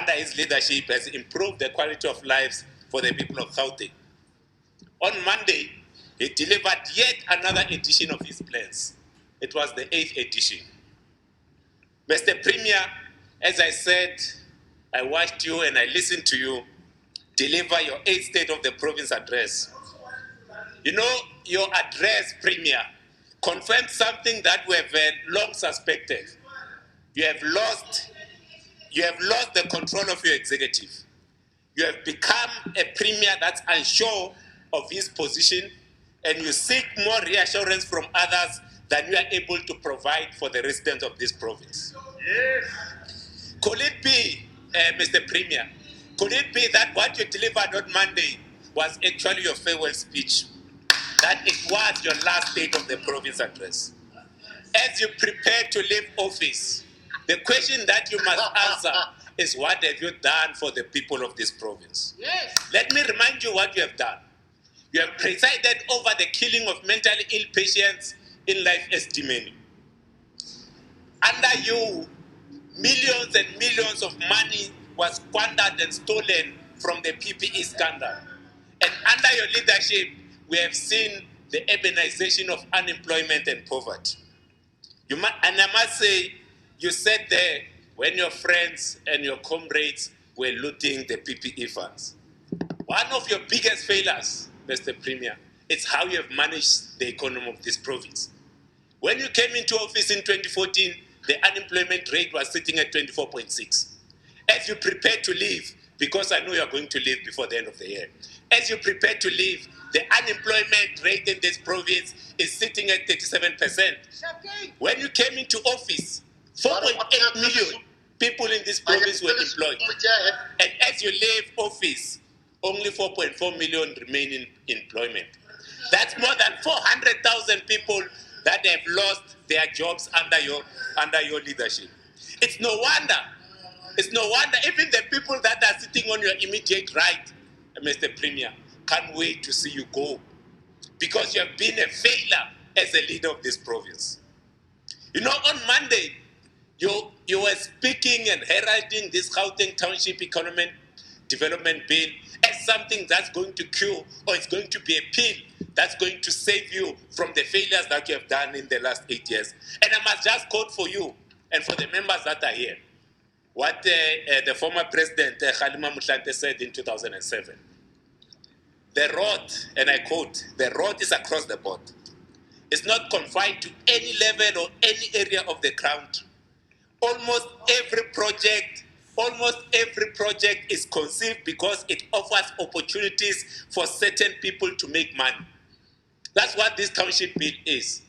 under his leadership, has improved the quality of lives for the people of Gauteng. On Monday, he delivered yet another edition of his plans. It was the 8th edition. Mr. Premier, as I said, I watched you and I listened to you deliver your 8th State of the Province address. You know, your address, Premier, confirmed something that we have long suspected. You have lost the control of your executive. You have become a premier that's unsure of his position, and you seek more reassurance from others than you are able to provide for the residents of this province. Yes. Could it be, Mr. Premier, could it be that what you delivered on Monday was actually your farewell speech? That it was your last State of the Province address? As you prepare to leave office, the question that you must answer is, what have you done for the people of this province? Yes. Let me remind you what you have done. You have presided over the killing of mentally ill patients in life estimate. Under you, millions and millions of money was squandered and stolen from the PPE scandal. And under your leadership, we have seen the urbanization of unemployment and poverty. And I must say, you said there when your friends and your comrades were looting the PPE funds. One of your biggest failures, Mr. Premier, is how you have managed the economy of this province. When you came into office in 2014, the unemployment rate was sitting at 24.6. As you prepare to leave, because I know you are going to leave before the end of the year, as you prepare to leave, the unemployment rate in this province is sitting at 37%. When you came into office, 4.8 million people in this province were employed. And as you leave office, only 4.4 million remain in employment. That's more than 400,000 people that have lost their jobs under your leadership. It's no wonder even the people that are sitting on your immediate right, Mr. Premier, can't wait to see you go, because you have been a failure as a leader of this province. You know, on Monday, you were speaking and heralding this Gauteng Township Economic Development Bill as something that's going to cure, or it's going to be a pill that's going to save you from the failures that you have done in the last 8 years. And I must just quote for you and for the members that are here what the former president, Kgalema Motlanthe, said in 2007. The road, and I quote, "The road is across the board. It's not confined to any level or any area of the country. Almost every project is conceived because it offers opportunities for certain people to make money." That's what this township bill is.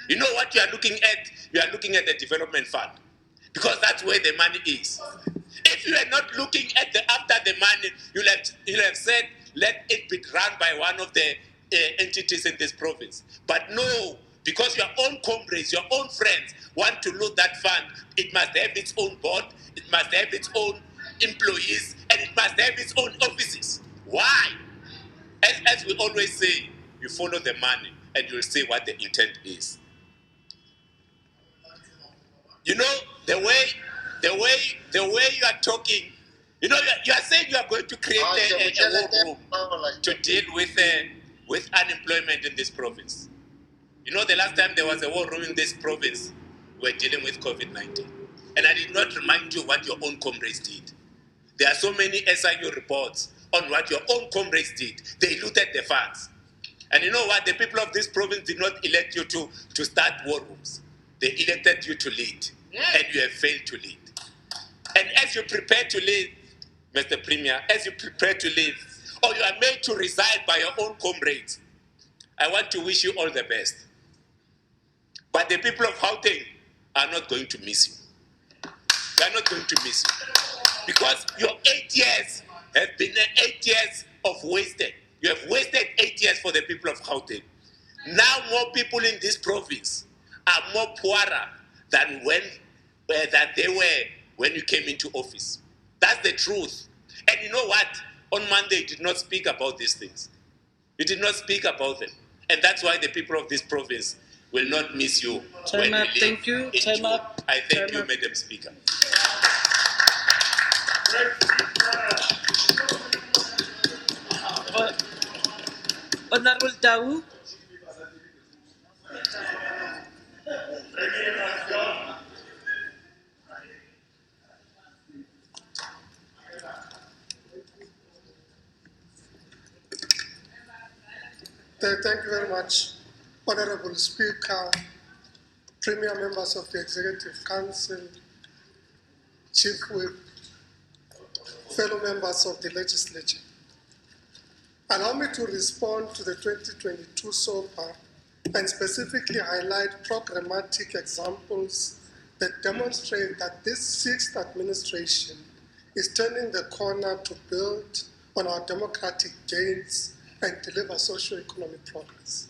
You know what you are looking at? You are looking at the development fund, because that's where the money is. If you are not looking at after the money, you'll have said, let it be run by one of the entities in this province. But no, because your own comrades, your own friends want to loot that fund, it must have its own board, it must have its own employees, and it must have its own offices. Why? As we always say, you follow the money and you'll see what the intent is. You know, the way you are talking, you know, you are saying you are going to create a war room to deal with unemployment in this province. You know, the last time there was a war room in this province, we were dealing with COVID-19. And I did not remind you what your own comrades did. There are so many SIU reports on what your own comrades did. They looted the funds. And you know what? The people of this province did not elect you to start war rooms. They elected you to lead. And you have failed to lead. And as you prepare to leave, Mr. Premier, as you prepare to leave, or you are made to resign by your own comrades, I want to wish you all the best. But the people of Gauteng are not going to miss you. They are not going to miss you. Because your 8 years have been 8 years of wasted. You have wasted 8 years for the people of Gauteng. Now more people in this province are more poorer than they were when you came into office. That's the truth. And you know what? On Monday, you did not speak about these things. You did not speak about them. And that's why the people of this province will not miss you. Time up. Thank you. Time up. I thank you, Madam Speaker. Honorable Tau. Thank you very much, Honorable Speaker, Premier members of the Executive Council, Chief Whip, fellow members of the Legislature. Allow me to respond to the 2022 SOPA and specifically highlight programmatic examples that demonstrate that this sixth administration is turning the corner to build on our democratic gains and deliver socio-economic progress.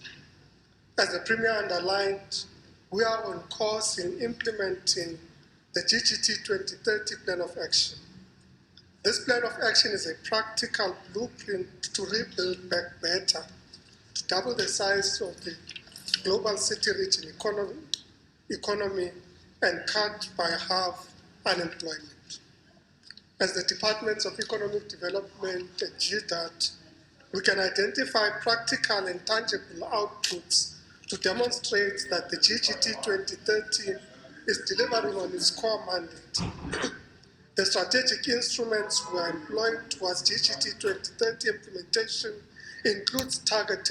As the Premier underlined, we are on course in implementing the GGT 2030 Plan of Action. This plan of action is a practical blueprint to rebuild back better, to double the size of the global city-region economy and cut by half unemployment. As the Departments of Economic Development and GDAT, we can identify practical and tangible outputs to demonstrate that the GGT 2030 is delivering on its core mandate. The strategic instruments we are employing towards GGT 2030 implementation includes targeted